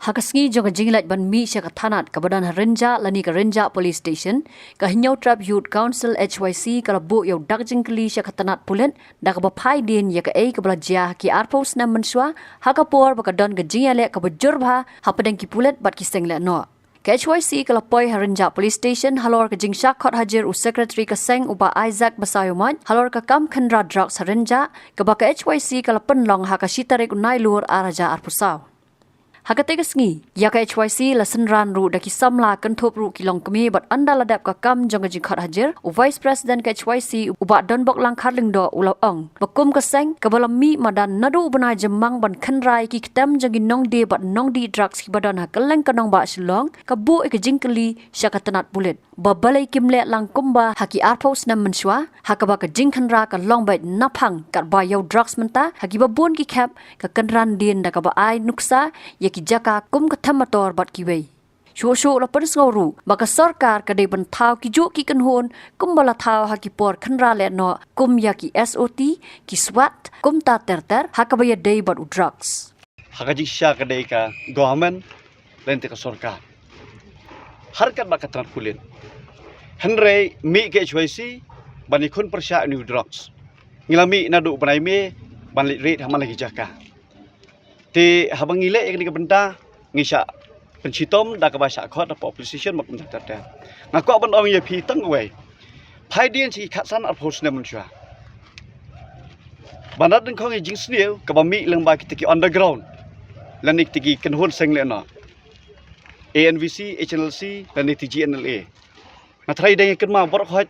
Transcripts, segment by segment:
Hakasngi jong jinglat ban mi sya kathanat kabadan Renja lani ka Renja Police Station ka hinyau trap Youth Council HYC kala bu yau dak jingkli sya kathanat pulen dak ba phai din ya ka ei ka belajar ki arpos na menswa hakapor ba ka don ka jingale ka bajur bha hapadang ki pulet bat ki seng le no ka HYC kala poi Renja Police Station halor ka jingsha khot hajer u secretary ka seng uba Isaac Basayuman halor ka kam khandra drugs Renja ka ba ka HYC kala penlong ha ka sitare ku nai lur araja arpusau Hakategasngi, yaka HYC lasan ran ru daki samla kentop ru kilong kemi bat anda ladap ka kam jong jingkhat hajar u Vice President ka HYC uba donbok lang kharling do ulau ong bakum ka seng kabalam mi madan nadu bana jemang ban khanrai ki kitam jong nong de bat nong di drugs ki badan ha kaleng kanong ba silong ka bu ek jingkli syakatanat bulet babalai kimle lang kumba haki arpos nam menswa hakaba ka jingkhanra ka long bait naphang kat ba yau drugs menta haki babun ki khap ka kanran din da ka ba ai nuksa ki jaka kum ka thamator bat ki wei sho la pan sngawru baka sarkar ka de ban thau ki jo ki kanhon kum bala thau ha ki por khanra le no kum ya ki SOT ki SWAT kum ta ter hakabaya dei bat drugs hakaji sya ka dei ka government lente ka sarkar harkat baka tran kulin henry mi ke HYC bani khun persya new drugs ngilami nadu banai me ban lit hamala ki jaka ti habang ile yang di benda ngisa pencitom da ka basa khot da opposition mak benda tata ngako ban ong ye phi tang we phai dien chi khasan ar phos ne mun chwa banat ding khong jing sniu ka ba mi leng ba ki underground lanik tiki kan hon seng le na ANVC HNLC lanik TGNLA na thrai deng kan ma bor khot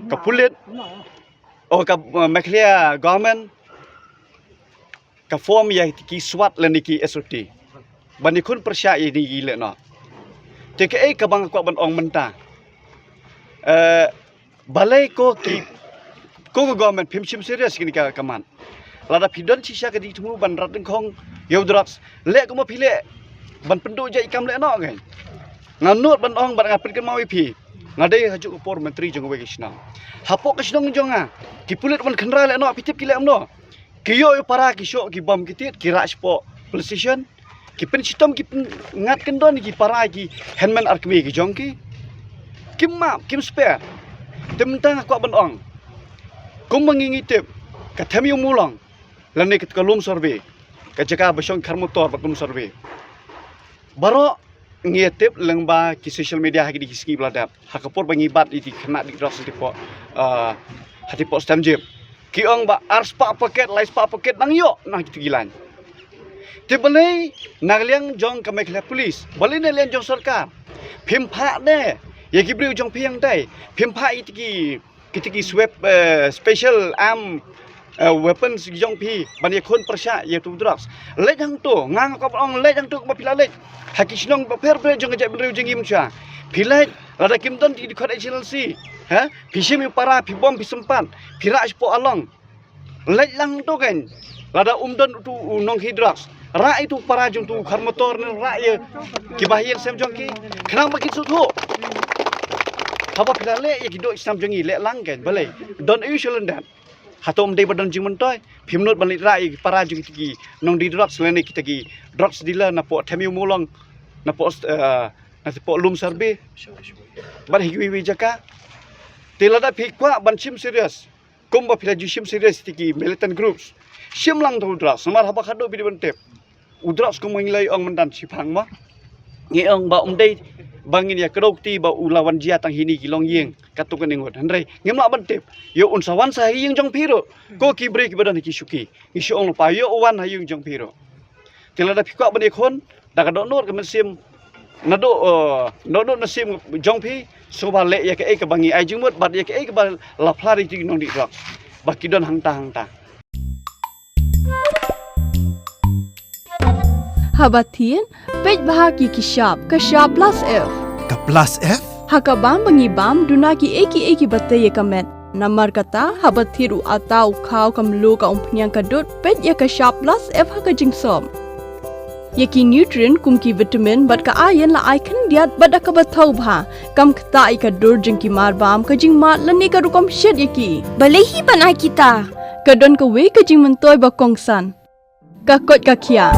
ka pulit o ka maklia government ka form ya ki SWAT lan ki SOT bani kun persya ye di gile no te ke ka bang ko ban ong menta balai ko ki ko government phim sim serious kini ka kaman lada pidon chi sya ka di thumu ban rat khong yo drugs le ko ma phile ban pendu je ikam le no ngai nganut ban ong ban ngapit ke mawi phi ngadai haju por menteri jong we kisna hapok kisnong jonga ki pulit ban khandra le no pitip ki le amno kiyo para kisyo ki bom kitit kira spo police station ki pen sitom ki ngat kendon ki para ki handman arkmi ki jongki kim spare temtang ko ban ong kum mangingitip ka thamiu mulong lane ka kalum survey ka jaka basong kharmotor bakum survey baro ngetip lengba ki social media hagi di ski bladap hakapor bangibat iti kena di drops tipo hati po stamjip kiong ba ars pa paket lais pa paket nang yo nang gilan tibelai nagliang jong ka mekla police boleh ne len jong sarkar phimpha de ye gibriu jong phiang dai phimpha itiki swap special arm weapons jong phi ban ye khon persya ye tu drugs le jang tu ngang ka ong le jang tu ba pila le hakisnong ba per jong ja briu jong im cha pilai lada kimton di khot HLC ha pisim para pibom pisempan pira spo along lej lang to kan lada umdon tu nong hidrox ra itu para jung tu kharmotor ne ra ye kibahian sem jong ki khana ma ki su tho haba pila le ye kido sam jong le lang kan balai don usual that hatom de badon jing mentoy phimnot ban ra ye para jung ki nong di drugs lene kita ki drugs dealer na po thamiu molong na po na po lum sarbe ban hiwi jaka tilada phikwa ban sim serious kumba phila sim serious tiki militant groups simlang tu drugs samar haba khado bi bentep udras ko mangilai ong mendan sipang ma nge ong ba dei bangin ya kedokti ba ulawan jia tang hini kilong yeng katukan ingot handrai ngemla bentep yo unsawan sa yeng jong piro ko ki break badan ki suki isu ong pa yo wan hayung jong piro tilada phikwa ban ekon daga donor ke mesim nado nasim jong pi soba le ya ke ka bangi ai jingmot bat ya ke ka ba la flari ti nong di rock baki don hangta Habatin pej bahagi kishap kashap plus F Ka plus F? hakabam bangibam dunaki eki batte yekamet namar kata habathiru atau khau kamlo ka umpnyang kadut pej ya kashap plus F hakajingsom Yaki nutrient kumki vitamin bat ka ayan la icon diat bat ka bathau bha kam khta ka dur jingki mar bam ka jing mat lani ka rukom shed yaki balehi banai kita ka don ka we ka jing mentoy ba kongsan ka kot ka khia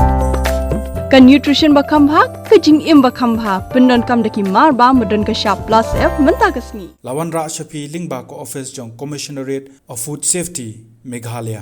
ka nutrition bakam bha ka jing im bakam bha pendon kam daki mar ba modon ka sharp plus f menta kasni Lawan Ra Shafi Lingba ko office jong Commissionerate of Food Safety Meghalaya